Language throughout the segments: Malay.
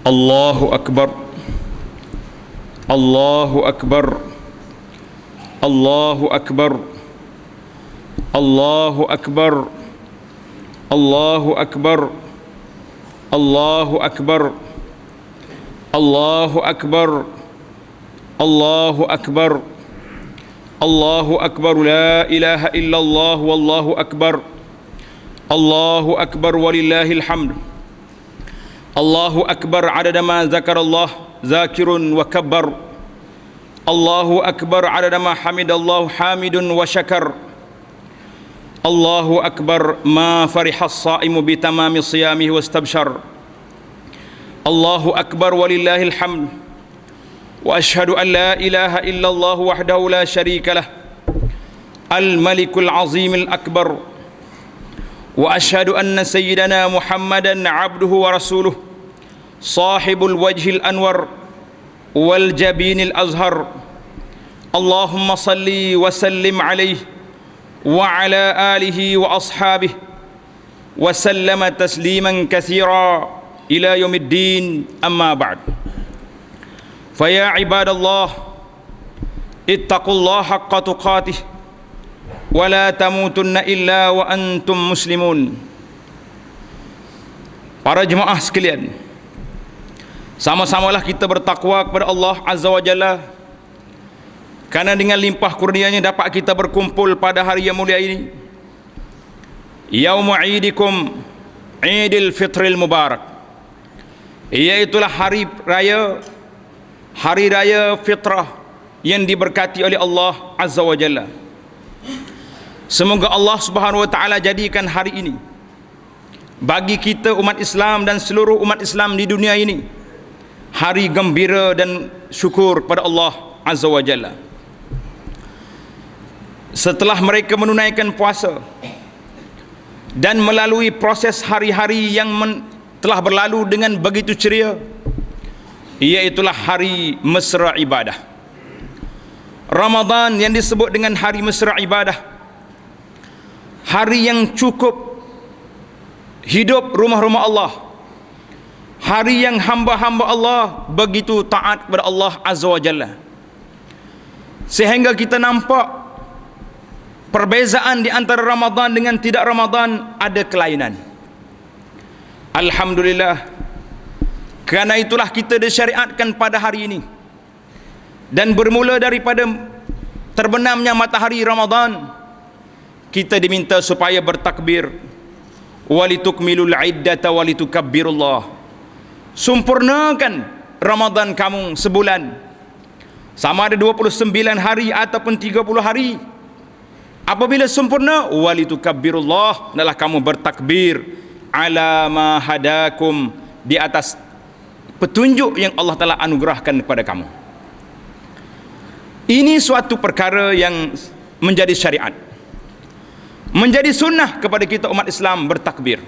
Allahu Akbar, Allahu Akbar, Allahu Akbar, Allahu Akbar, Allahu Akbar, Allahu Akbar, Allahu Akbar, Allahu Akbar, Allahu Akbar, la ilaha illallah wallahu akbar, Allahu Akbar walillahil hamd. Allahu Akbar adada ma zakarallah zakirun wa kabbar, Allahu Akbar adada ma hamidallahu hamidun wa syakar, Allahu Akbar ma farihas sa'imu bi tamami siyamihi wastabshar, Allahu Akbar walillahil hamd. Wa ashhadu an la ilaha illallah wahdahu la syarika lah, al-malikul azimil akbar. Wa ashhadu anna sayyidana Muhammadan abduhu wa rasuluh, sahibul wajhil anwar wal jabinil azhar. Allahumma salli wa sallim alaihi wa ala alihi wa ashabihi wa sallama tasliman katsira ila yaumiddin, amma ba'd. Fa ya ibadallah, ittaqullaha haqqa tuqatih wa la tamutunna illa wa antum muslimun. Para jemaah sekalian, sama-samalah kita bertakwa kepada Allah Azza wa Jalla, karena dengan limpah kurnianya dapat kita berkumpul pada hari yang mulia ini, Yaumu Idikum, Idul Fitril Mubarak, iaitulah hari raya fitrah yang diberkati oleh Allah Azza wa Jalla. Semoga Allah Subhanahu wa taala jadikan hari ini bagi kita umat Islam dan seluruh umat Islam di dunia ini hari gembira dan syukur pada Allah Azza wa Jalla. Setelah mereka menunaikan puasa dan melalui proses hari-hari yang telah berlalu dengan begitu ceria, iaitulah hari mesra ibadah Ramadan, yang disebut dengan hari mesra ibadah, hari yang cukup hidup rumah-rumah Allah, hari yang hamba-hamba Allah begitu taat kepada Allah Azza wa Jalla, sehingga kita nampak perbezaan di antara Ramadan dengan tidak Ramadan ada kelainan. Alhamdulillah, kerana itulah kita disyariatkan pada hari ini, dan bermula daripada terbenamnya matahari Ramadan kita diminta supaya bertakbir, walitukmilul iddata walitukabbirullah, sempurnakan Ramadan kamu sebulan, sama ada 29 hari ataupun 30 hari. Apabila sempurna, walitukabbirullah, adalah kamu bertakbir ala ma hadakum, di atas petunjuk yang Allah Ta'ala anugerahkan kepada kamu. Ini suatu perkara yang menjadi syariat, menjadi sunnah kepada kita umat Islam bertakbir.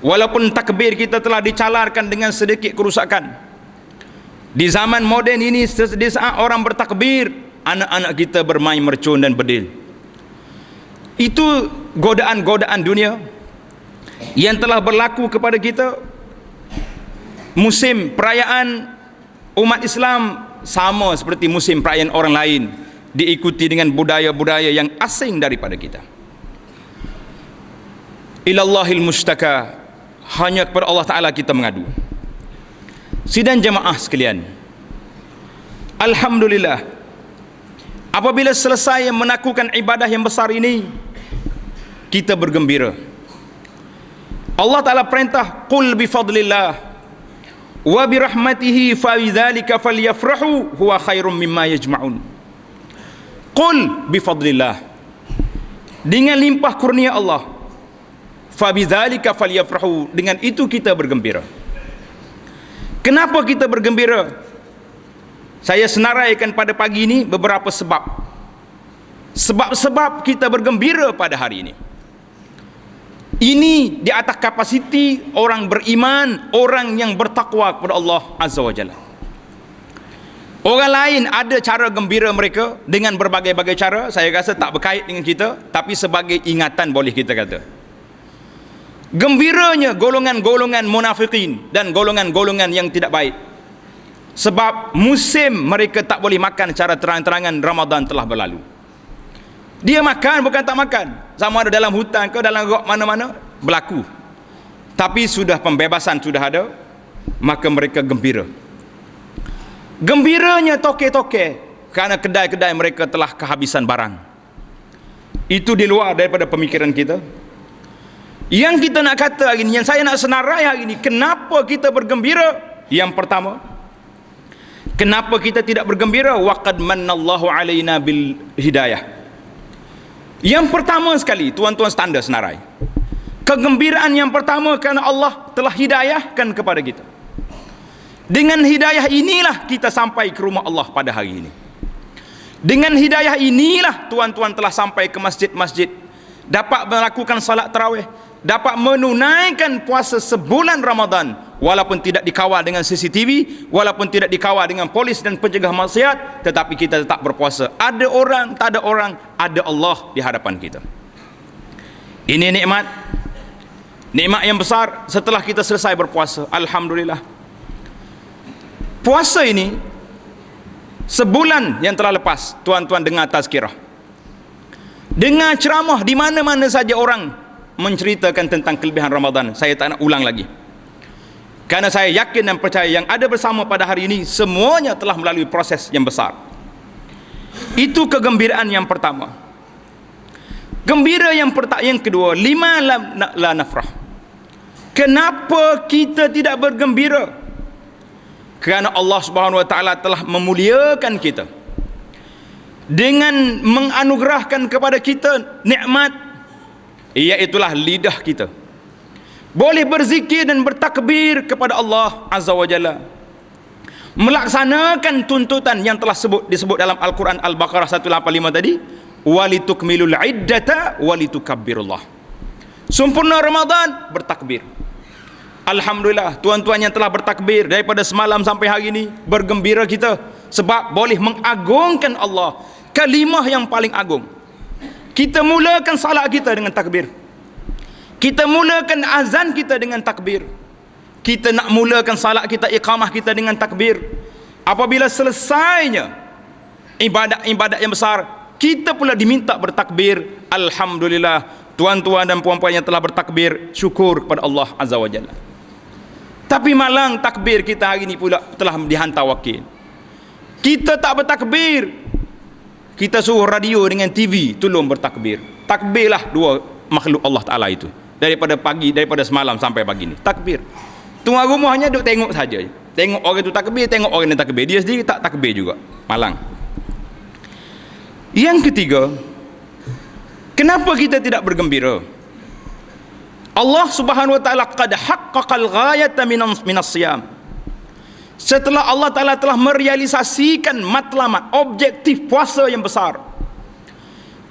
Walaupun takbir kita telah dicalarkan dengan sedikit kerusakan di zaman moden ini, di saat orang bertakbir anak-anak kita bermain mercun dan bedil. Itu godaan-godaan dunia yang telah berlaku kepada kita. Musim perayaan umat Islam sama seperti musim perayaan orang lain, diikuti dengan budaya-budaya yang asing daripada kita. Ilallahil mustaka, hanya kepada Allah Ta'ala kita mengadu. Sidang jemaah sekalian, alhamdulillah, apabila selesai menaklukkan ibadah yang besar ini, kita bergembira. Allah Ta'ala perintah, qul bifadlillah wa birahmatihi fabidzalika falyafrahu huwa khairum mimma yajma'un. Qul bifadlillah, dengan limpah kurnia Allah, fabidzalika falyafrahu, dengan itu kita bergembira. Kenapa kita bergembira? Saya senaraikan pada pagi ini beberapa sebab kita bergembira pada hari ini. Ini di atas kapasiti orang beriman, orang yang bertakwa kepada Allah Azza wa Jalla. Orang lain ada cara gembira mereka dengan berbagai-bagai cara, saya rasa tak berkait dengan kita, tapi sebagai ingatan boleh kita kata. Gembiranya golongan-golongan munafikin dan golongan-golongan yang tidak baik. Sebab musim mereka tak boleh makan secara terang-terangan, Ramadan telah berlalu. Dia makan bukan tak makan, sama ada dalam hutan ke dalam gok mana-mana berlaku. Tapi sudah pembebasan sudah ada, maka mereka gembira. Gembiranya toke-toke kerana kedai-kedai mereka telah kehabisan barang. Itu di luar daripada pemikiran kita. Yang kita nak kata hari ini, yang saya nak senarai hari ini, kenapa kita bergembira? Yang pertama, kenapa kita tidak bergembira? Waqad mannallahu alaina bil hidayah. Yang pertama sekali, tuan-tuan standar senarai, kegembiraan yang pertama kerana Allah telah hidayahkan kepada kita. Dengan hidayah inilah kita sampai ke rumah Allah pada hari ini. Dengan hidayah inilah tuan-tuan telah sampai ke masjid-masjid, dapat melakukan salat tarawih, dapat menunaikan puasa sebulan Ramadan, walaupun tidak dikawal dengan CCTV, walaupun tidak dikawal dengan polis dan pencegah maksiat, tetapi kita tetap berpuasa. Ada orang, tak ada orang, ada Allah di hadapan kita. Ini nikmat, nikmat yang besar setelah kita selesai berpuasa. Alhamdulillah. Puasa ini sebulan yang telah lepas, tuan-tuan dengar tazkirah, dengar ceramah di mana-mana saja orang menceritakan tentang kelebihan Ramadan. Saya tak nak ulang lagi, kerana saya yakin dan percaya yang ada bersama pada hari ini semuanya telah melalui proses yang besar. Itu kegembiraan yang pertama. Gembira yang kedua, lima la nafrah. Kenapa kita tidak bergembira? Kerana Allah Subhanahu Wa Taala telah memuliakan kita dengan menganugerahkan kepada kita nikmat, iaitulah lidah kita boleh berzikir dan bertakbir kepada Allah Azza wa Jalla, melaksanakan tuntutan yang telah disebut dalam Al-Quran Al-Baqarah 185 tadi, walitukmilul iddata walitukabbirullah. Sempurna Ramadan, bertakbir. Alhamdulillah, tuan-tuan yang telah bertakbir daripada semalam sampai hari ini, bergembira kita sebab boleh mengagungkan Allah, kalimah yang paling agung. Kita mulakan salat kita dengan takbir, kita mulakan azan kita dengan takbir, kita nak mulakan salat kita, iqamah kita dengan takbir. Apabila selesainya ibadat yang besar, kita pula diminta bertakbir. Alhamdulillah, tuan-tuan dan puan-puan yang telah bertakbir, syukur kepada Allah Azza wa Jalla. Tapi malang takbir kita hari ini pula telah dihantar wakil. Kita tak bertakbir, kita suruh radio dengan TV tolong bertakbir. Takbirlah dua makhluk Allah Ta'ala itu, daripada pagi, daripada semalam sampai pagi ni takbir. Tuan rumah hanya duk tengok saja, tengok orang itu takbir, tengok orang yang takbir, dia sendiri tak takbir juga. Malang. Yang ketiga, kenapa kita tidak bergembira? Allah Subhanahu Wa Taala qad haqqaqal ghayata minas siyam. Setelah Allah Ta'ala telah merealisasikan matlamat, objektif puasa yang besar,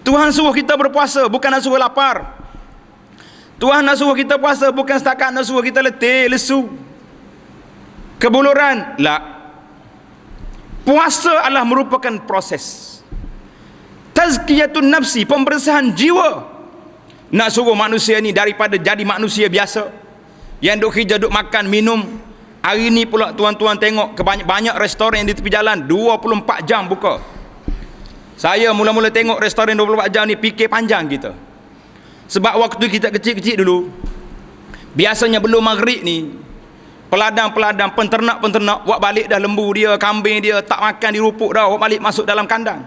Tuhan suruh kita berpuasa, bukan nak suruh lapar. Tuhan nak suruh kita puasa, bukan setakat nak suruh kita letih, lesu, kebuluran. La. Puasa adalah merupakan proses tazkiyatun nafsi, pembersihan jiwa. Nak suruh manusia ni daripada jadi manusia biasa yang duk kerja, duk makan, minum. Hari ni pula tuan-tuan tengok banyak restoran di tepi jalan 24 jam buka. Saya mula-mula tengok restoran 24 jam ni fikir panjang kita. Sebab waktu kita kecil-kecil dulu, biasanya belum maghrib ni, peladang-peladang, penternak-penternak buat balik dah lembu dia, kambing dia, tak makan di rupuk dah, buat balik masuk dalam kandang.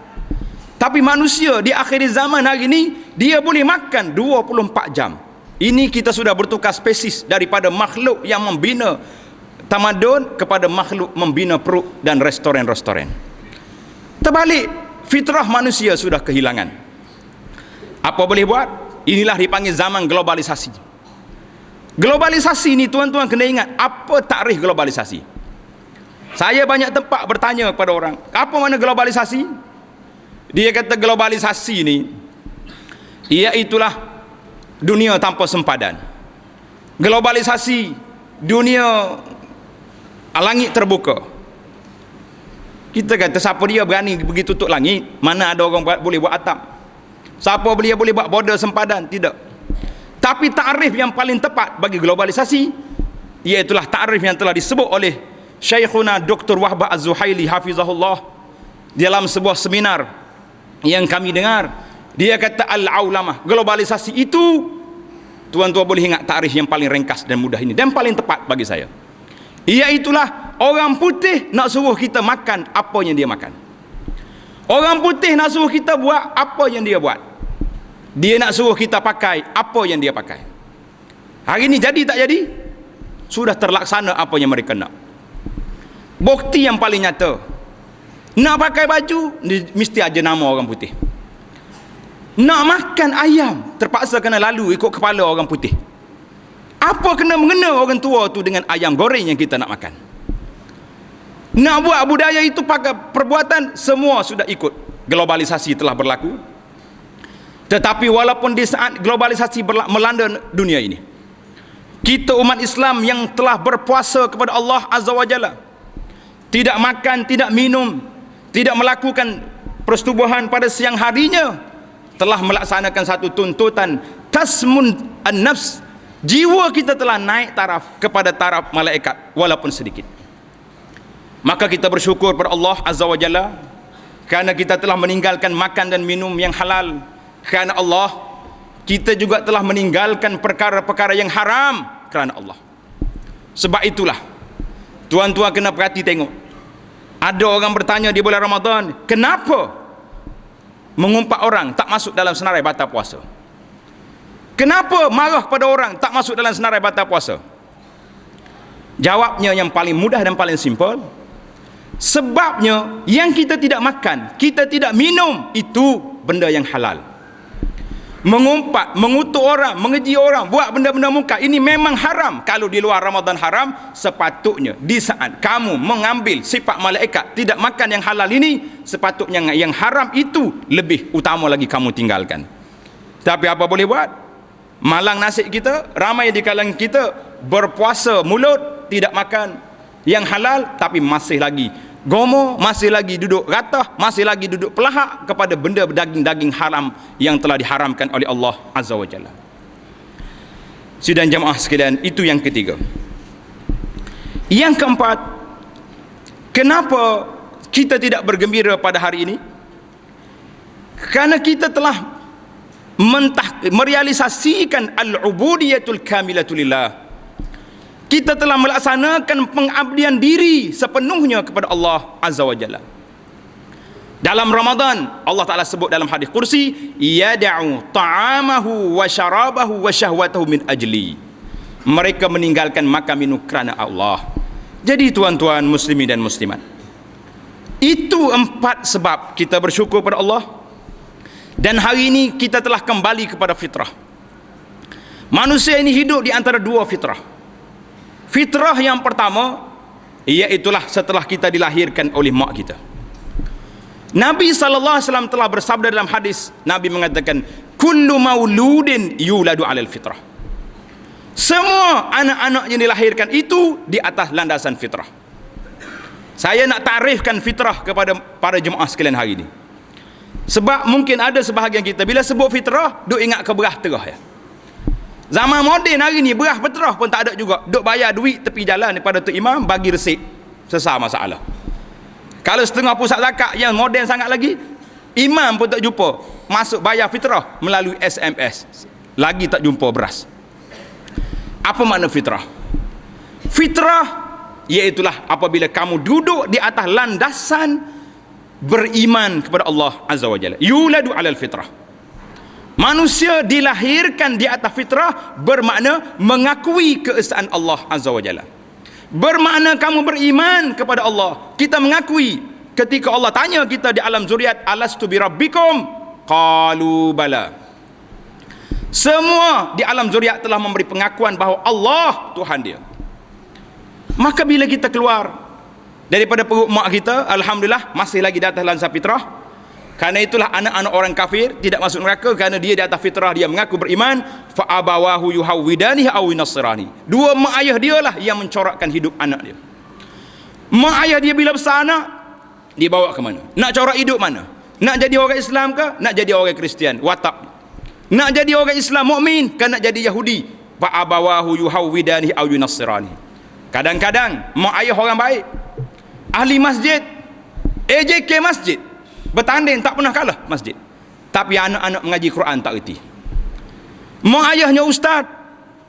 Tapi manusia di akhir zaman hari ini, dia boleh makan 24 jam. Ini kita sudah bertukar spesies daripada makhluk yang membina tamadun kepada makhluk membina perut dan restoran-restoran. Terbalik, fitrah manusia sudah kehilangan. Apa boleh buat? Inilah dipanggil zaman globalisasi. Globalisasi ni tuan-tuan kena ingat, apa takrif globalisasi? Saya banyak tempat bertanya kepada orang, apa makna globalisasi? Dia kata globalisasi ni iaitulah dunia tanpa sempadan. Globalisasi dunia langit terbuka. Kita kata siapa dia berani pergi tutup langit? Mana ada orang boleh buat atap? Siapa boleh buat border sempadan? Tidak. Tapi ta'rif yang paling tepat bagi globalisasi iaitulah ta'rif yang telah disebut oleh Syekhuna Dr. Wahbah Az-Zuhaili hafizahullah dalam sebuah seminar yang kami dengar. Dia kata al-aulamah, globalisasi itu, tuan-tuan boleh ingat ta'rif yang paling ringkas dan mudah ini dan paling tepat bagi saya, iaitulah orang putih nak suruh kita makan apa yang dia makan. Orang putih nak suruh kita buat apa yang dia buat. Dia nak suruh kita pakai apa yang dia pakai. Hari ini jadi tak jadi? Sudah terlaksana apa yang mereka nak. Bukti yang paling nyata, nak pakai baju mesti ada nama orang putih. Nak makan ayam terpaksa kena lalu ikut kepala orang putih. Apa kena mengena orang tua tu dengan ayam goreng yang kita nak makan? Nak buat budaya itu pakai perbuatan, semua sudah ikut. Globalisasi telah berlaku. Tetapi walaupun di saat globalisasi melanda dunia ini, kita umat Islam yang telah berpuasa kepada Allah Azza wa Jalla, tidak makan, tidak minum, tidak melakukan persetubuhan pada siang harinya, telah melaksanakan satu tuntutan tasmun an-nafs. Jiwa kita telah naik taraf kepada taraf malaikat walaupun sedikit. Maka kita bersyukur kepada Allah Azza wa Jalla kerana kita telah meninggalkan makan dan minum yang halal. Kerana Allah, kita juga telah meninggalkan perkara-perkara yang haram kerana Allah. Sebab itulah tuan-tuan kena perhati tengok. Ada orang bertanya di bulan Ramadan, kenapa mengumpat orang tak masuk dalam senarai batal puasa? Kenapa marah pada orang tak masuk dalam senarai batal puasa? Jawabnya yang paling mudah dan paling simple. Sebabnya yang kita tidak makan, kita tidak minum, itu benda yang halal. Mengumpat, mengutuk orang, mengeji orang, buat benda-benda munkar, ini memang haram. Kalau di luar Ramadan haram, sepatutnya di saat kamu mengambil sifat malaikat tidak makan yang halal ini, sepatutnya yang haram itu lebih utama lagi kamu tinggalkan. Tapi apa boleh buat? Malang nasib kita, ramai di kalangan kita berpuasa mulut, tidak makan yang halal, tapi masih lagi gomo, masih lagi duduk ratah, masih lagi duduk pelahak kepada benda daging-daging haram yang telah diharamkan oleh Allah Azza wa Jalla. Sidang jamaah sekalian, itu yang ketiga. Yang keempat, kenapa kita tidak bergembira pada hari ini? Kerana kita telah merealisasikan al-ubudiyatul kamilatul lillah. Kita telah melaksanakan pengabdian diri sepenuhnya kepada Allah Azza wa Jalla. Dalam Ramadan, Allah Ta'ala sebut dalam hadis kursi, yada'u ta'amahu wa syarabahu wa syahwatahu min ajli. Mereka meninggalkan makan minum kerana Allah. Jadi tuan-tuan muslimin dan muslimat, itu 4 sebab kita bersyukur pada Allah. Dan hari ini kita telah kembali kepada fitrah. Manusia ini hidup di antara 2 fitrah. Fitrah yang pertama, iaitulah setelah kita dilahirkan oleh mak kita. Nabi SAW telah bersabda dalam hadis, Nabi mengatakan, kullu mauludin yuladu alal fitrah. Semua anak-anak yang dilahirkan itu di atas landasan fitrah. Saya nak takrifkan fitrah kepada para jemaah sekalian hari ini. Sebab mungkin ada sebahagian kita bila sebut fitrah, duk ingat ke berah terah ya. Zaman moden hari ni berah petrah pun tak ada juga. Duk bayar duit tepi jalan daripada Tok Imam bagi resip. Sesar masalah. Kalau setengah pusat zakat yang moden sangat lagi, imam pun tak jumpa. Masuk bayar fitrah melalui SMS. Lagi tak jumpa beras. Apa makna fitrah? Fitrah iaitulah apabila kamu duduk di atas landasan beriman kepada Allah Azza wa Jalla. Yuladu alal fitrah. Manusia dilahirkan di atas fitrah bermakna mengakui keesaan Allah Azza wa Jalla. Bermakna kamu beriman kepada Allah. Kita mengakui ketika Allah tanya kita di alam zuriat, alastu bi rabbikum? Qalu bala. Semua di alam zuriat telah memberi pengakuan bahawa Allah Tuhan dia. Maka bila kita keluar daripada perut mak kita, alhamdulillah masih lagi di atas landasan fitrah. Karena itulah anak-anak orang kafir tidak masuk neraka kerana dia di atas fitrah, dia mengaku beriman. Fa abawahu yuhawwidanihi aw yunasrani. 2 mak ayah dialah yang mencorakkan hidup anak dia. Mak ayah dia bila besar anak, dibawa ke mana? Nak corak hidup mana? Nak jadi orang Islam ke? Nak jadi orang Kristian? Watak. Nak jadi orang Islam mukmin kan nak jadi Yahudi. Fa abawahu yuhawwidani aw yunassirani. Kadang-kadang mak ayah orang baik, ahli masjid, AJK masjid, bertanding tak pernah kalah masjid. Tapi anak-anak mengaji Quran tak erti. Mak ayahnya ustaz,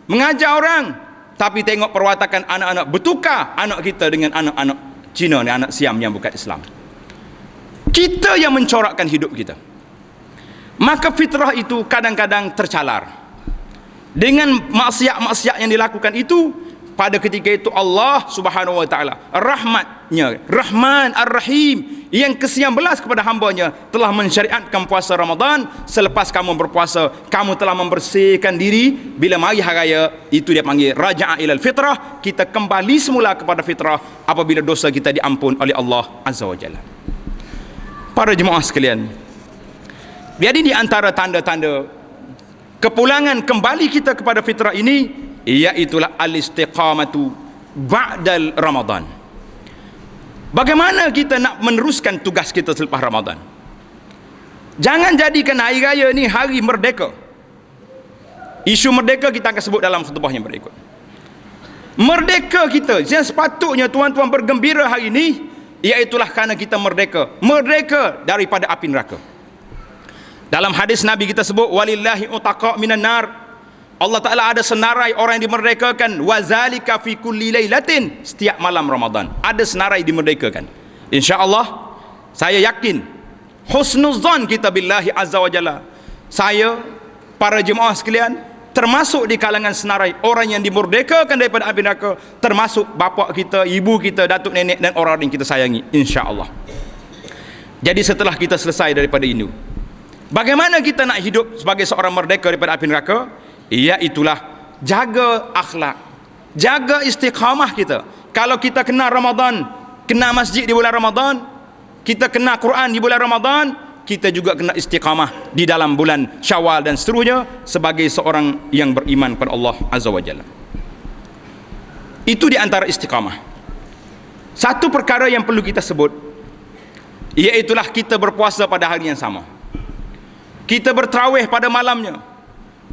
mengajar orang, tapi tengok perwatakan anak-anak, bertukar anak kita dengan anak-anak Cina ni, anak Siam yang bukan Islam. Kita yang mencorakkan hidup kita. Maka fitrah itu kadang-kadang tercalar dengan maksiat-maksiat yang dilakukan itu. Pada ketika itu Allah Subhanahu wa taala rahmatnya, Rahman Ar-Rahim, yang ke-19 kepada hambanya telah mensyariatkan puasa Ramadan. Selepas kamu berpuasa, kamu telah membersihkan diri. Bila mari hari raya, itu dia panggil raja'a ilal fitrah. Kita kembali semula kepada fitrah apabila dosa kita diampun oleh Allah Azza wa Jalla. Para jemaah sekalian, jadi di antara tanda-tanda kepulangan kembali kita kepada fitrah ini, iaitulah al-istiqamatu ba'dal Ramadan. Bagaimana kita nak meneruskan tugas kita selepas Ramadan? Jangan jadikan hari raya ni hari merdeka. Isu merdeka kita akan sebut dalam khutbah yang berikut. Merdeka kita yang sepatutnya tuan-tuan bergembira hari ini, iaitulah kerana kita merdeka. Merdeka daripada api neraka. Dalam hadis Nabi kita sebut, walillahi utaqa minan nar. Allah Ta'ala ada senarai orang yang dimerdekakan. Wazalika fi kulli laylatin. Setiap malam Ramadan ada senarai dimerdekakan. InsyaAllah, saya yakin husnuzan kita billahi azza wa jalla, saya, para jemaah sekalian, termasuk di kalangan senarai orang yang dimerdekakan daripada api neraka, termasuk bapa kita, ibu kita, datuk nenek dan orang yang kita sayangi, insyaAllah. Jadi setelah kita selesai daripada ini, bagaimana kita nak hidup sebagai seorang merdeka daripada api neraka? Iaitulah jaga akhlak, jaga istiqamah kita. Kalau kita kena Ramadan, kena masjid di bulan Ramadan, kita kena Quran di bulan Ramadan, kita juga kena istiqamah di dalam bulan Syawal dan seterusnya sebagai seorang yang beriman kepada Allah Azza wa Jalla. Itu di antara istiqamah. Satu perkara yang perlu kita sebut, iaitulah kita berpuasa pada hari yang sama, kita bertarawih pada malamnya,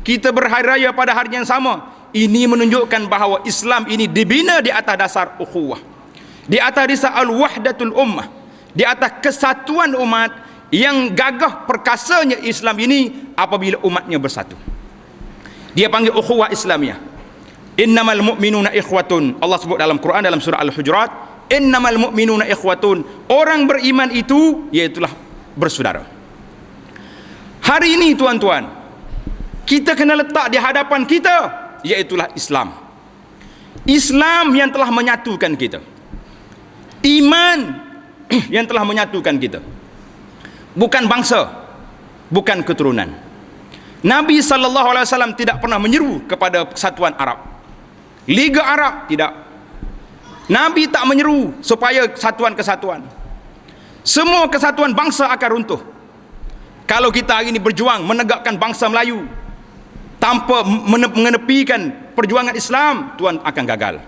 kita berhari raya pada hari yang sama. Ini menunjukkan bahawa Islam ini dibina di atas dasar ukhuwah, di atas dasar al-wahdatul ummah, di atas kesatuan umat. Yang gagah perkasanya Islam ini apabila umatnya bersatu. Dia panggil ukhuwah Islamiyah. Innamal mu'minuna ikhwatun. Allah sebut dalam Quran dalam surah Al-Hujurat, innamal mu'minuna ikhwatun. Orang beriman itu iaitulah bersaudara. Hari ini tuan-tuan, kita kena letak di hadapan kita, iaitulah Islam. Islam yang telah menyatukan kita, iman yang telah menyatukan kita, bukan bangsa, bukan keturunan. Nabi SAW tidak pernah menyeru kepada persatuan Arab, Liga Arab, tidak. Nabi tak menyeru supaya kesatuan. Semua kesatuan bangsa akan runtuh kalau kita hari ini berjuang menegakkan bangsa Melayu tanpa mengenepikan perjuangan Islam. Tuan akan gagal.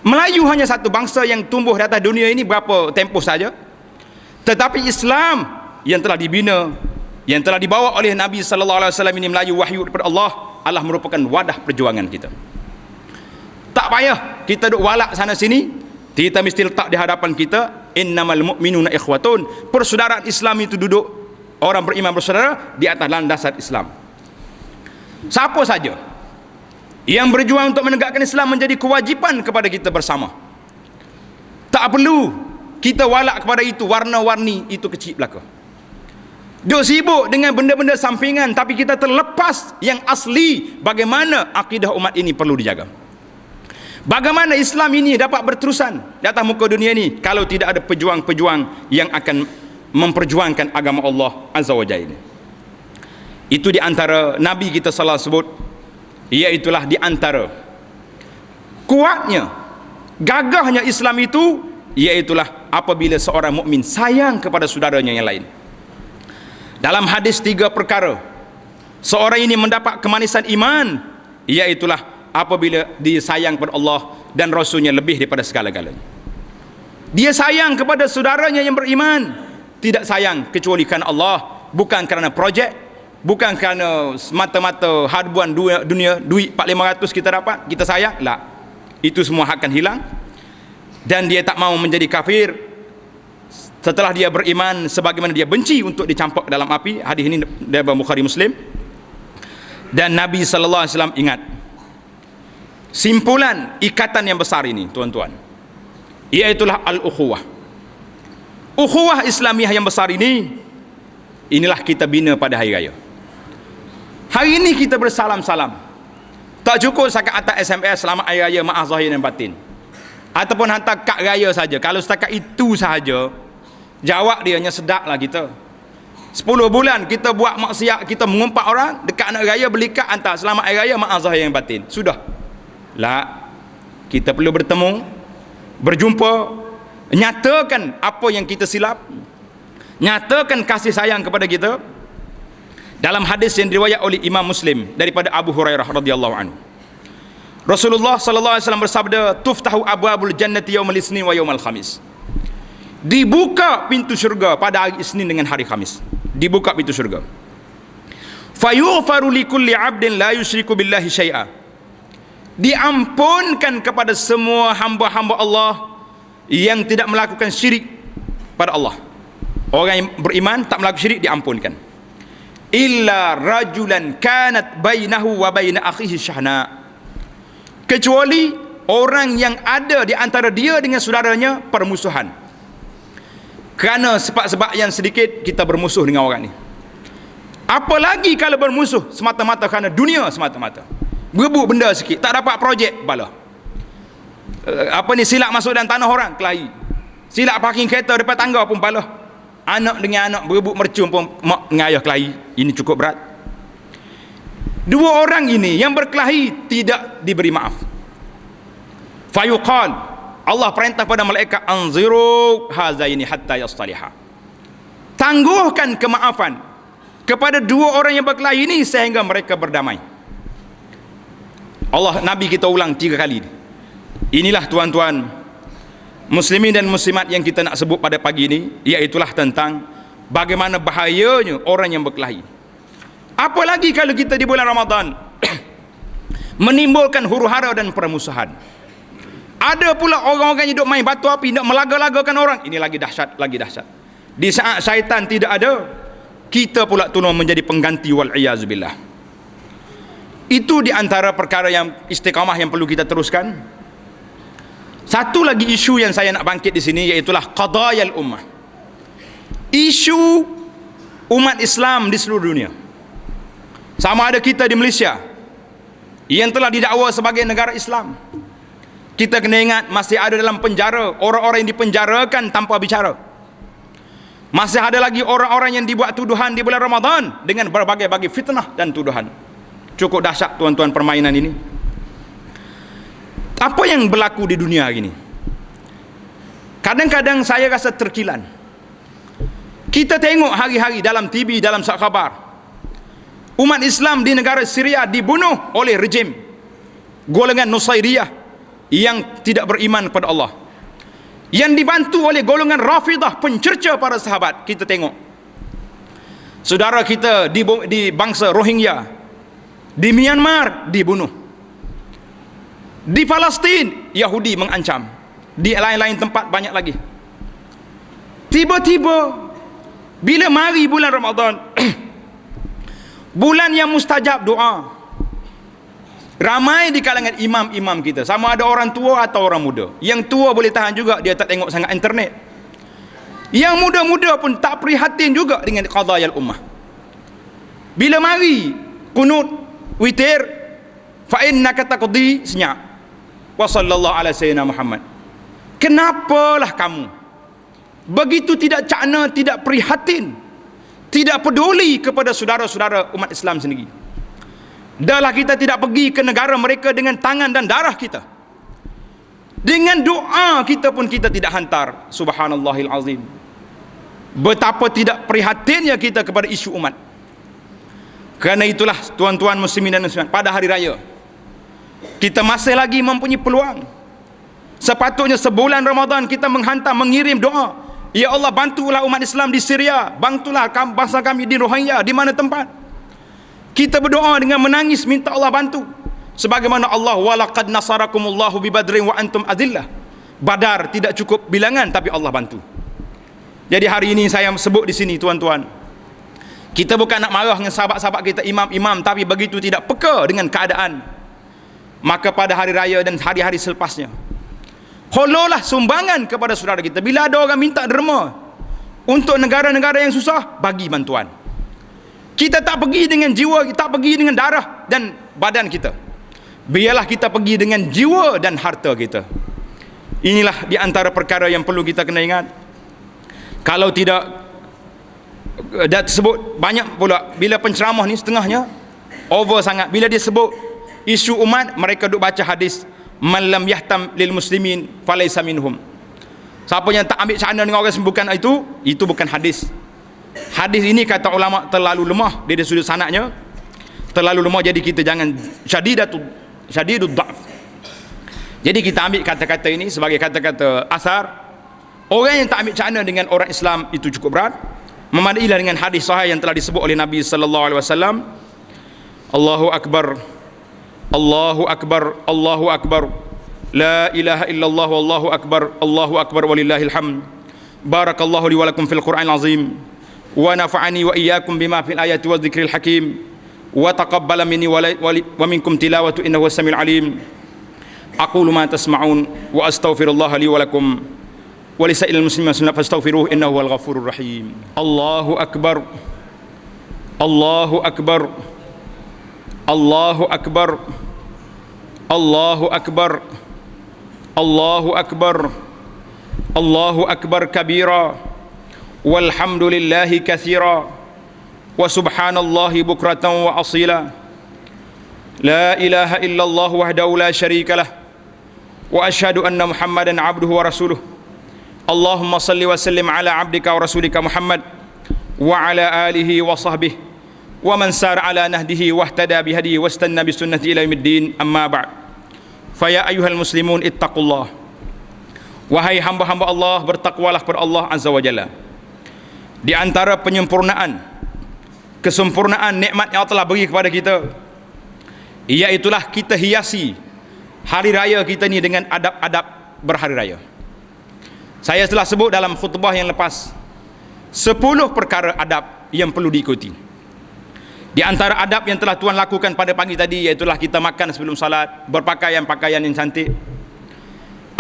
Melayu hanya satu bangsa yang tumbuh di atas dunia ini berapa tempoh saja, tetapi Islam yang telah dibina, yang telah dibawa oleh Nabi SAW ini Melayu wahyu daripada Allah merupakan wadah perjuangan kita. Tak payah kita duk walak sana sini, kita mesti letak di hadapan kita, innamal mu'minuna ikhwatun. Persaudaraan Islam itu duduk, orang beriman bersaudara di atas landasan Islam. Siapa saja yang berjuang untuk menegakkan Islam menjadi kewajipan kepada kita bersama. Tak perlu kita walak kepada itu, warna-warni itu kecil belaka. Duk sibuk dengan benda-benda sampingan, tapi kita terlepas yang asli, bagaimana akidah umat ini perlu dijaga. Bagaimana Islam ini dapat berterusan di atas muka dunia ini kalau tidak ada pejuang-pejuang yang akan memperjuangkan agama Allah Azza wa Jalla. Itu di antara Nabi kita salah sebut, iaitulah di antara kuatnya, gagahnya Islam itu, iaitulah apabila seorang mukmin sayang kepada saudaranya yang lain. Dalam hadis 3 perkara seorang ini mendapat kemanisan iman, iaitulah apabila dia sayang kepada Allah dan Rasulnya lebih daripada segala-galanya. Dia sayang kepada saudaranya yang beriman, tidak sayang kecuali kerana Allah, bukan kerana projek, Bukan kerana semata-mata harbuan dunia, duit 400-500 kita dapat, kita sayang, lah. Itu semua akan hilang. Dan dia tak mau menjadi kafir setelah dia beriman, sebagaimana dia benci untuk dicampak dalam api. Hadis ini dari Bukhari Muslim. Dan Nabi SAW ingat, simpulan ikatan yang besar ini, tuan-tuan, iaitulah al-ukhuwah. Ukhuwah Islamiyah yang besar ini, inilah kita bina pada hari raya. Hari ini kita bersalam-salam. Tak cukup setakat hantar SMS selamat hari raya, maaf zahir dan batin, ataupun hantar kad raya saja. Kalau setakat itu sahaja, jawab dia hanya sedaplah kita. 10 bulan kita buat maksiat, kita mengumpat orang, dekat anak raya beli kad hantar selamat hari raya, maaf zahir dan batin. Sudah. Lah, kita perlu bertemu, berjumpa, nyatakan apa yang kita silap, nyatakan kasih sayang kepada kita. Dalam hadis yang diriwayat oleh Imam Muslim daripada Abu Hurairah radhiyallahu anhu, Rasulullah sallallahu alaihi wasallam bersabda, tuftahu abwabul jannati yaumal isnin wa yaumal khamis. Dibuka pintu syurga pada hari Isnin dengan hari Khamis. Dibuka pintu syurga. Fayughfaru likulli 'abdin la yusyriku billahi syai'a. Diampunkan kepada semua hamba-hamba Allah yang tidak melakukan syirik pada Allah. Orang yang beriman tak melakukan syirik diampunkan. Illa rajulan kanat bainahu wa baina akhihi syahna. Kecuali orang yang ada di antara dia dengan saudaranya permusuhan. Kerana sebab-sebab yang sedikit kita bermusuh dengan orang ni. Apalagi kalau bermusuh semata-mata kerana dunia semata-mata. Berebut benda sikit, tak dapat projek, bala. Silap masuk dalam tanah orang, kelahi. Silap parking kereta depan tangga pun bala. Anak dengan anak berebut mercun pun mak dengan ayah kelahi. Ini cukup berat. Dua orang ini yang berkelahi tidak diberi maaf. Fayuqal, Allah perintah pada malaikat, anziru hazaini hatta yastaliha. Tangguhkan kemaafan kepada dua orang yang berkelahi ini sehingga mereka berdamai. Nabi kita ulang 3 kali. Inilah tuan-tuan muslimin dan muslimat yang kita nak sebut pada pagi ini, iaitulah tentang bagaimana bahayanya orang yang berkelahi. Apalagi kalau kita di bulan Ramadan menimbulkan huru-hara dan permusuhan. Ada pula orang-orang yang duk main batu api, nak melaga-lagakan orang. Ini lagi dahsyat, lagi dahsyat. Di saat syaitan tidak ada, kita pula tolong menjadi pengganti, wal-iyazubillah. Itu di antara perkara yang istiqamah yang perlu kita teruskan. Satu lagi isu yang saya nak bangkit di sini, iaitulah qadayal ummah. Isu umat Islam di seluruh dunia. Sama ada kita di Malaysia yang telah didakwa sebagai negara Islam. Kita kena ingat masih ada dalam penjara orang-orang yang dipenjarakan tanpa bicara. Masih ada lagi orang-orang yang dibuat tuduhan di bulan Ramadan dengan berbagai-bagai fitnah dan tuduhan. Cukup dahsyat tuan-tuan permainan ini. Apa yang berlaku di dunia hari ini? Kadang-kadang saya rasa terkilan. Kita tengok hari-hari dalam TV, dalam surat khabar, umat Islam di negara Syria dibunuh oleh rejim golongan Nusairiyah yang tidak beriman kepada Allah, yang dibantu oleh golongan Rafidah, pencerca para sahabat. Kita tengok saudara kita di bangsa Rohingya di Myanmar dibunuh. Di Palestin Yahudi mengancam. Di lain-lain tempat banyak lagi. Tiba-tiba bila mari bulan Ramadan bulan yang mustajab doa, ramai di kalangan imam-imam kita, sama ada orang tua atau orang muda. Yang tua boleh tahan juga, dia tak tengok sangat internet. Yang muda-muda pun tak prihatin juga dengan qadayal ummah. Bila mari kunut witir, fa innaka taqdi, senyap, wa sallallahu ala sayyidina Muhammad. Kenapalah kamu begitu tidak cakna, tidak prihatin, tidak peduli kepada saudara-saudara umat Islam sendiri? Dahlah kita tidak pergi ke negara mereka dengan tangan dan darah kita. Dengan doa kita pun kita tidak hantar. Subhanallahil azim. Betapa tidak prihatinnya kita kepada isu umat. Kerana itulah tuan-tuan muslimin dan muslimat, pada hari raya kita masih lagi mempunyai peluang. Sepatutnya sebulan Ramadan kita menghantar, mengirim doa, ya Allah bantulah umat Islam di Syria, bantulah bangsa kami di Rohingya, di mana tempat. Kita berdoa dengan menangis minta Allah bantu. Sebagaimana Allah, walaqad nasarakumullahu bi badrin wa antum adillah. Badar tidak cukup bilangan tapi Allah bantu. Jadi hari ini saya sebut di sini tuan-tuan, kita bukan nak marah dengan sahabat-sahabat kita imam-imam, tapi begitu tidak peka dengan keadaan, maka pada hari raya dan hari-hari selepasnya, hololah sumbangan kepada saudara kita. Bila ada orang minta derma untuk negara-negara yang susah, bagi bantuan. Kita tak pergi dengan jiwa, kita tak pergi dengan darah dan badan kita. Biarlah kita pergi dengan jiwa dan harta kita. Inilah di antara perkara yang perlu kita kena ingat. Kalau tidak, dah sebut banyak pula, bila penceramah ni setengahnya over sangat. Bila dia sebut isu umat, mereka duk baca hadis, man lam yahtam lil muslimin falaysa minhum. Siapa yang tak ambil cakna dengan orang bukan itu bukan hadis. Hadis ini kata ulama terlalu lemah dari sudut sanadnya, terlalu lemah. Jadi kita jangan syadidud dha'f. Jadi kita ambil kata-kata ini sebagai kata-kata asar. Orang yang tak ambil cakna dengan orang Islam itu cukup berat. Memadailah dengan hadis sahih yang telah disebut oleh Nabi sallallahu alaihi wasallam. Allahu akbar, Allahu akbar, Allahu akbar, la ilaha illallah wallahu akbar walillahil hamd. Barakallahu li wa lakum fil Qur'anil azim wa nafa'ani wa iyyakum bima fil ayati wa dzikril hakim wa taqabbala minni wa minkum tilawatu innahu was-sami'ul alim. Aqulu ma tasma'un wa astaghfirullaha li wa lakum wa li sa'ilil muslimin fastaghfiruhu innahu wal ghafurur rahim. Allahu akbar, Allahu akbar, Allahu akbar, Allahu akbar, Allahu akbar, Allahu akbar kabira walhamdulillahi katsira wa subhanallahi bukratan wa asila. La ilaha illallah wahdahu la syarikalah wa asyhadu anna Muhammadan abduhu wa rasuluh. Allahumma salli wa sallim ala abdika wa rasulika Muhammad wa ala alihi wa sahbihi wa man sara ala nahdihi wahtada bihadihi wastanna bisunnati ila yaumiddin. Amma ba'd. Fa ya ayyuhal muslimun ittaqullah. Wahai hamba-hamba Allah, bertakwalah kepada Allah azza wa jalla. Di antara kesempurnaan nikmat yang Allah telah beri kepada kita, iaitulah kita hiasi hari raya kita ni dengan adab-adab berhari raya. Saya telah sebut dalam khutbah yang lepas 10 perkara adab yang perlu diikuti. Di antara adab yang telah Tuan lakukan pada pagi tadi, iaitulah kita makan sebelum salat, berpakaian-pakaian yang cantik.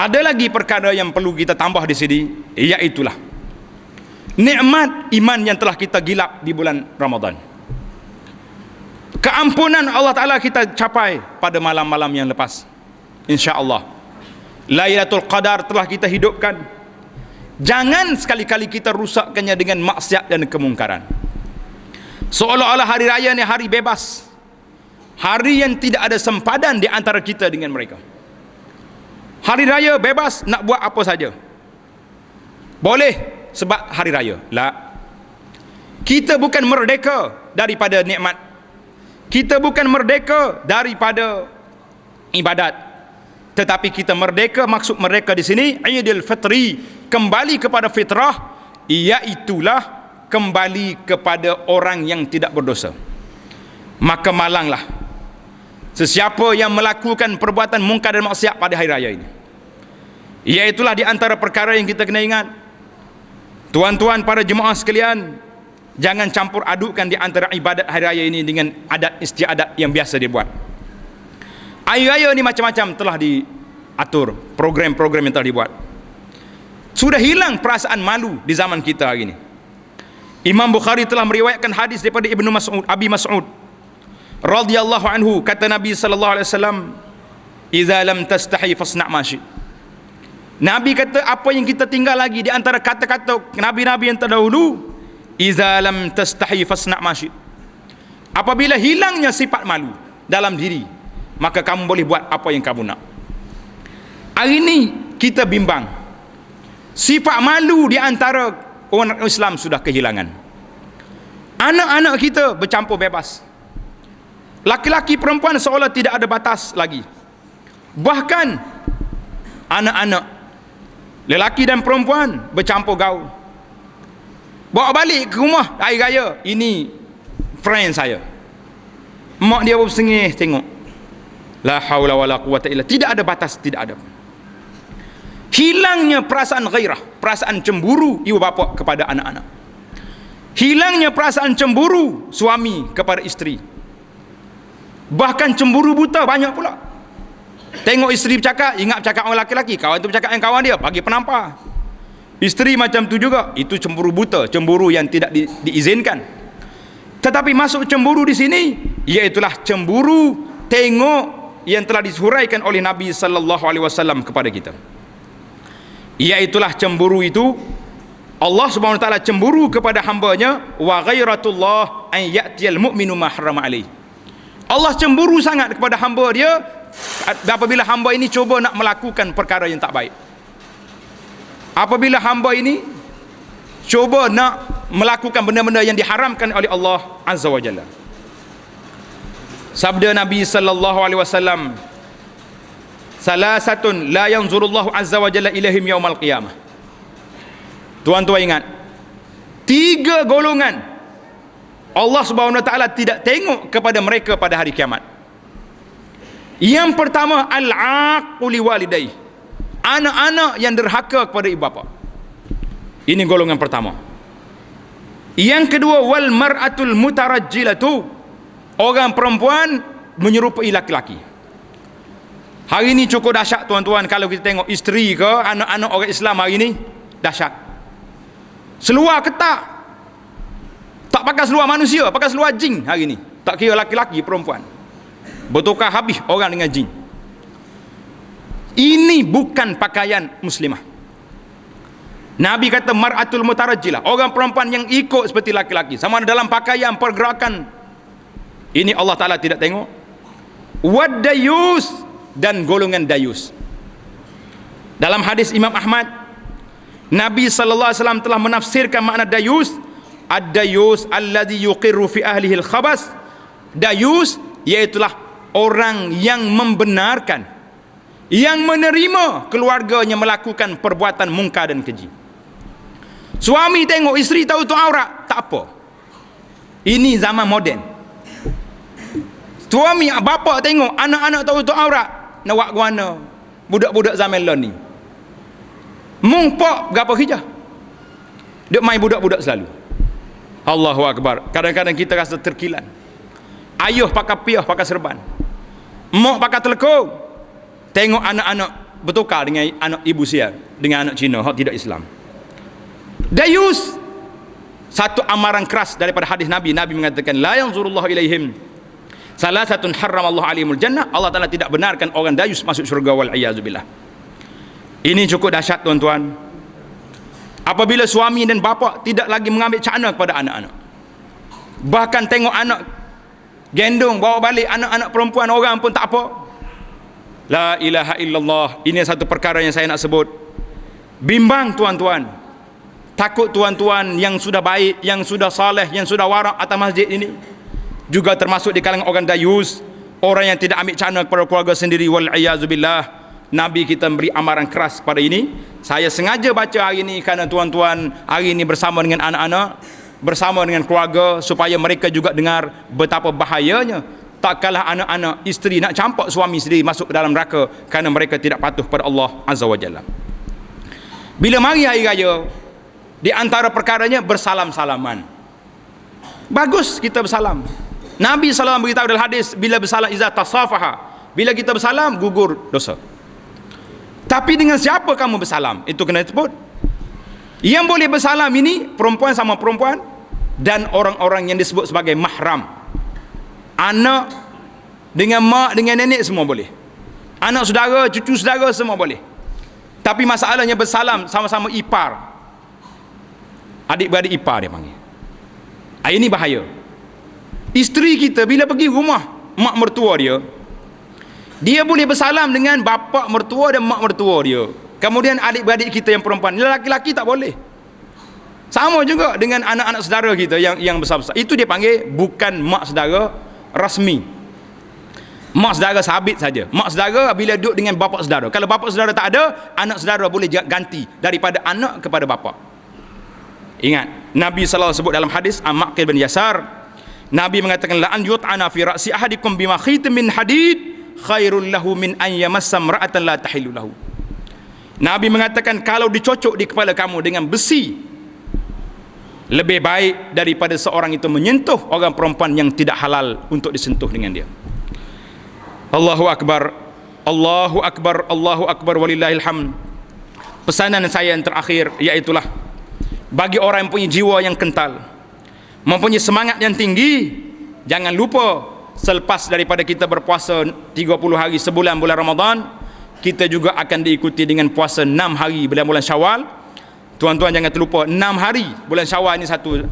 Ada lagi perkara yang perlu kita tambah di sini, iaitulah nikmat iman yang telah kita gilap di bulan Ramadan. Keampunan Allah Ta'ala kita capai pada malam-malam yang lepas, insya-Allah. Lailatul Qadar telah kita hidupkan. Jangan sekali-kali kita rusakkannya dengan maksiat dan kemungkaran. Seolah-olah hari raya ni hari bebas, hari yang tidak ada sempadan di antara kita dengan mereka. Hari raya bebas nak buat apa saja, boleh sebab hari raya. La, kita bukan merdeka daripada nikmat, kita bukan merdeka daripada ibadat, tetapi kita merdeka. Maksud merdeka di sini Idul Fitri, kembali kepada fitrah, iaitulah kembali kepada orang yang tidak berdosa. Maka malanglah sesiapa yang melakukan perbuatan mungkar dan maksiat pada hari raya ini. Iaitulah di antara perkara yang kita kena ingat. Tuan-tuan para jemaah sekalian, jangan campur adukkan di antara ibadat hari raya ini dengan adat istiadat yang biasa dibuat. Hari raya ni macam-macam telah diatur, program-program yang telah dibuat. Sudah hilang perasaan malu di zaman kita hari ini. Imam Bukhari telah meriwayatkan hadis daripada Ibnu Mas'ud, Abi Mas'ud radhiyallahu anhu, kata Nabi sallallahu alaihi wasallam, "Idza lam tastahi fasna' ma syi'." Nabi kata, apa yang kita tinggal lagi di antara kata-kata nabi-nabi yang terdahulu, "Idza lam tastahi fasna' ma syi'." Apabila hilangnya sifat malu dalam diri, maka kamu boleh buat apa yang kamu nak. Hari ini kita bimbang, sifat malu di antara orang Islam sudah kehilangan. Anak-anak kita bercampur bebas, laki-laki perempuan seolah tidak ada batas lagi. Bahkan anak-anak lelaki dan perempuan bercampur gaul. Bawa balik ke rumah hari raya, ini friend saya, mak dia bersengih tengok. La haula wala quwata illa, tidak ada batas, tidak ada. Hilangnya perasaan ghairah, perasaan cemburu ibu bapa kepada anak-anak. Hilangnya perasaan cemburu suami kepada isteri. Bahkan cemburu buta banyak pula. Tengok isteri bercakap, ingat bercakap orang lelaki-lelaki, kawan tu bercakap dengan kawan dia, bagi penampar. Isteri macam tu juga, itu cemburu buta, cemburu yang tidak diizinkan. Tetapi masuk cemburu di sini, iaitulah cemburu tengok yang telah dihuraikan oleh Nabi sallallahu alaihi wasallam kepada kita. Iaitulah cemburu itu Allah Subhanahu wa taala cemburu kepada hamba-Nya, wa ghairatullah an ya'tiyal mu'minu ma harrama alaihi. Allah cemburu sangat kepada hamba dia apabila hamba ini cuba nak melakukan perkara yang tak baik. Apabila hamba ini cuba nak melakukan benda-benda yang diharamkan oleh Allah Azza wa Jalla. Sabda Nabi sallallahu alaihi wasallam, salasatun la yanzurullahu Azza wa Jalla ilaihim yaumal qiyamah. Tuan-tuan ingat, 3 golongan Allah Subhanahu wa taala tidak tengok kepada mereka pada hari kiamat. Yang pertama, al-aqu liwalidayhi, anak-anak yang derhaka kepada ibu bapa. Ini golongan pertama. Yang kedua, wal mar'atul mutarajjilatu, orang perempuan menyerupai laki-laki. Hari ini cukup dahsyat tuan-tuan kalau kita tengok isteri ke anak-anak orang Islam hari ini, dahsyat. Seluar ketak, tak pakai seluar manusia, pakai seluar jin hari ni. Tak kira laki-laki perempuan, bertukar habis orang dengan jin. Ini bukan pakaian muslimah. Nabi kata mar'atul mutarajjilah, orang perempuan yang ikut seperti laki-laki, sama ada dalam pakaian, pergerakan. Ini Allah Ta'ala tidak tengok. Wad dayus, dan golongan dayus. Dalam hadis Imam Ahmad, Nabi sallallahu alaihi wasallam telah menafsirkan makna dayus. Ad-dayus alladhi yuqirru fi ahlihi al-khabas. Dayus iaitulah orang yang membenarkan, yang menerima keluarganya melakukan perbuatan mungkar dan keji. Suami tengok isteri tahu tu aurat, tak apa. Ini zaman moden. Suami bapa tengok anak-anak tahu tu aurat, nak buat guana. Budak-budak zaman lain ni mungpak berapa hijah, duk main budak-budak selalu. Allahu Akbar. Kadang-kadang kita rasa terkilan. Ayuh pakai piah, pakai serban, mak pakai telekung. Tengok anak-anak bertukar dengan anak ibu sia, dengan anak Cina hak tidak Islam. Dayus, satu amaran keras daripada hadis Nabi. Nabi mengatakan la yanzurullahu ilaihim salasatun harramallahu alaihimul jannah. Allah Taala tidak benarkan orang dayus masuk syurga, wal iazubillah. Ini cukup dahsyat tuan-tuan. Apabila suami dan bapa tidak lagi mengambil cakna kepada anak-anak, bahkan tengok anak gendong bawa balik anak-anak perempuan orang pun tak apa. La ilaha illallah. Ini satu perkara yang saya nak sebut. Bimbang tuan-tuan. Takut tuan-tuan yang sudah baik, yang sudah saleh, yang sudah warak atas masjid ini juga termasuk di kalangan orang dayus, orang yang tidak ambil cakna kepada keluarga sendiri, wal iazubillah. Nabi kita beri amaran keras pada ini. Saya sengaja baca hari ini kerana tuan-tuan hari ini bersama dengan anak-anak, bersama dengan keluarga, supaya mereka juga dengar betapa bahayanya tak kalah anak-anak, isteri nak campak suami sendiri masuk ke dalam neraka kerana mereka tidak patuh pada Allah Azza wa Jalla. Bila mari hari raya, di antara perkaranya bersalam-salaman. Bagus kita bersalam. Nabi SAW beritahu dalam hadis, bila bersalam iza tasafaha, bila kita bersalam gugur dosa. Tapi dengan siapa kamu bersalam, itu kena disebut. Yang boleh bersalam ini perempuan sama perempuan, dan orang-orang yang disebut sebagai mahram. Anak dengan mak dengan nenek semua boleh. Anak saudara, cucu saudara semua boleh. Tapi masalahnya bersalam sama-sama ipar, adik-beradik ipar dia panggil. Ini bahaya. Isteri kita bila pergi rumah mak mertua dia, dia boleh bersalam dengan bapa mertua dan mak mertua dia. Kemudian adik-beradik kita yang perempuan, lelaki-lelaki tak boleh. Sama juga dengan anak-anak saudara kita yang besar-besar. Itu dia panggil bukan mak saudara rasmi. Mak saudara sabit saja. Mak saudara bila duduk dengan bapa saudara. Kalau bapa saudara tak ada, anak saudara boleh ganti daripada anak kepada bapa. Ingat, Nabi SAW sebut dalam hadis Maqil bin Yasar, Nabi mengatakan la an yut'ana fi ra'si ahadikum bima khitam min hadid khairul lahu min an yamassa imra'atan la tahillu lahu. Nabi mengatakan kalau dicocok di kepala kamu dengan besi, lebih baik daripada seorang itu menyentuh orang perempuan yang tidak halal untuk disentuh dengan dia. Allahu akbar, Allahu akbar, Allahu akbar walillahil hamd. Pesanan saya yang terakhir iaitulah bagi orang yang punya jiwa yang kental, mempunyai semangat yang tinggi, jangan lupa selepas daripada kita berpuasa 30 hari sebulan bulan Ramadan, kita juga akan diikuti dengan puasa 6 hari bulan Syawal. Tuan-tuan jangan terlupa 6 hari bulan Syawal ini satu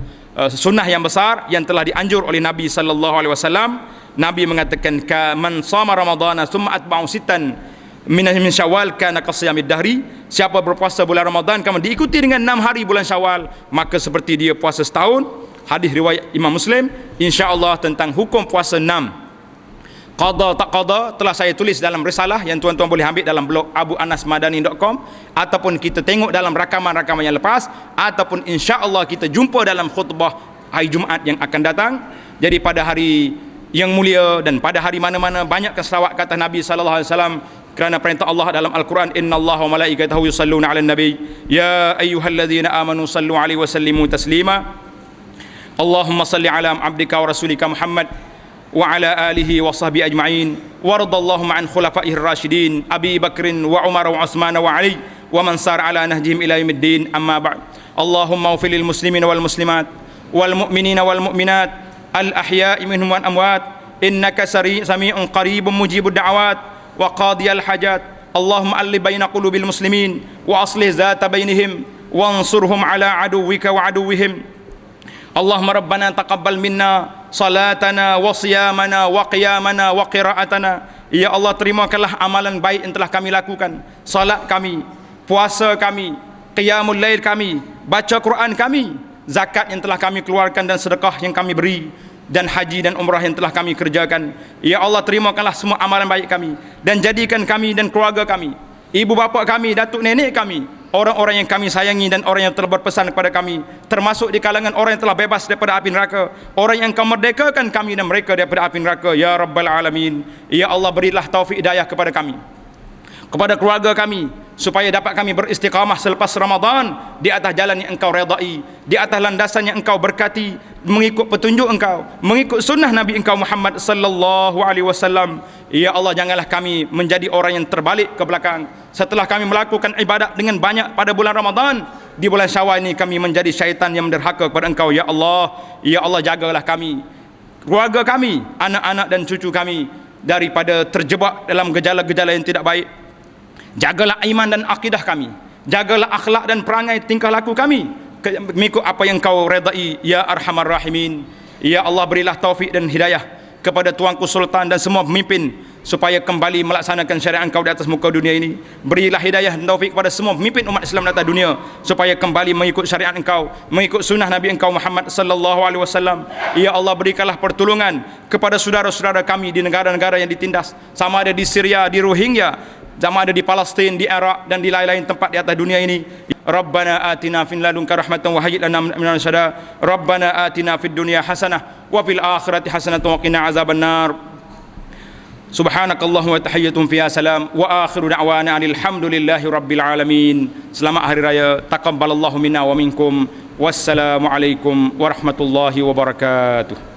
sunnah yang besar yang telah dianjur oleh Nabi sallallahu alaihi wasallam. Nabi mengatakan man shama ramadhana thumma atba'u sittan min Syawal kana qasiyamid dahri. Siapa berpuasa bulan Ramadan kamu diikuti dengan 6 hari bulan Syawal, maka seperti dia puasa setahun. Hadis riwayat Imam Muslim. Insya-Allah tentang hukum puasa 6 qada tak qada telah saya tulis dalam risalah yang tuan-tuan boleh ambil dalam blog abuanasmadani.com, ataupun kita tengok dalam rakaman-rakaman yang lepas, ataupun insya-Allah kita jumpa dalam khutbah hari Jumaat yang akan datang. Jadi pada hari yang mulia dan pada hari mana-mana banyakkan selawat kata Nabi sallallahu alaihi wasallam, kerana perintah Allah dalam Al-Quran, innallaha wa malaikatahu yusalluna 'alan nabi ya ayyuhalladzina amanu sallu 'alaihi wa sallimu taslima. Allahumma salli 'ala 'abdika wa rasulika Muhammad wa 'ala alihi wa sahbihi ajma'in waradallahu an khulafa'ir rasyidin Abi Bakrin wa Umar wa Utsman wa Ali wa man sar 'ala nahjihim ila yaumiddin. Amma ba'd. Allahumma ighfir lil muslimina wal muslimat wal mu'minina wal mu'minat al ahya'i minhum wal amwat innaka sami'un qaribun mujibud da'awat wa qadiyal hajat. Allahumma allif baina qulubil muslimin wa aslih zata bainihim wansurhum 'ala aduwwika wa aduwwihim. Allahumma rabbana taqabbal minna salatana wa siyamana wa qiyamana wa qira'atana. Ya Allah, terimakanlah amalan baik yang telah kami lakukan, salat kami, puasa kami, qiyamul lail kami, baca Quran kami, zakat yang telah kami keluarkan dan sedekah yang kami beri, dan haji dan umrah yang telah kami kerjakan. Ya Allah, terimakanlah semua amalan baik kami dan jadikan kami dan keluarga kami, ibu bapa kami, datuk nenek kami, orang-orang yang kami sayangi dan orang yang telah berpesan kepada kami, termasuk di kalangan orang yang telah bebas daripada api neraka, orang yang kau merdekakan kami dan mereka daripada api neraka, ya Rabbal Alamin. Ya Allah, berilah taufik hidayah kepada kami, kepada keluarga kami, supaya dapat kami beristiqamah selepas Ramadan di atas jalan yang engkau redai, di atas landasan yang engkau berkati, mengikut petunjuk engkau, mengikut sunnah Nabi engkau Muhammad sallallahu alaihi wasallam. Ya Allah, janganlah kami menjadi orang yang terbalik ke belakang setelah kami melakukan ibadat dengan banyak pada bulan Ramadan. Di bulan Syawal ini kami menjadi syaitan yang menderhaka kepada engkau. Ya Allah, ya Allah, jagalah kami, keluarga kami, anak-anak dan cucu kami daripada terjebak dalam gejala-gejala yang tidak baik. Jagalah iman dan akidah kami, jagalah akhlak dan perangai tingkah laku kami mengikut apa yang kau redai, ya Arhamar Rahimin. Ya Allah, berilah taufik dan hidayah kepada Tuanku Sultan dan semua pemimpin supaya kembali melaksanakan syariat engkau di atas muka dunia ini. Berilah hidayah dan taufik kepada semua pemimpin umat Islam di atas dunia supaya kembali mengikut syariat engkau, mengikut sunnah Nabi engkau Muhammad sallallahu alaihi wasallam. Ya Allah, berikanlah pertolongan kepada saudara-saudara kami di negara-negara yang ditindas, sama ada di Syria, di Rohingya, sama ada di Palestin, di Iraq dan di lain-lain tempat di atas dunia ini. Rabbana atina min ladunka rahmatan wa hayyi lana min amrina rashada. Rabbana atina fid dunya hasanah wa fil akhirati hasanatan wa qina azabannar. Subhanakallahumma wa tahiyyatun fiha salam wa akhiru da'wana alhamdulillahi rabbil alamin. Selamat hari raya, taqabbalallahu minna wa minkum. Wassalamu alaikum warahmatullahi wabarakatuh.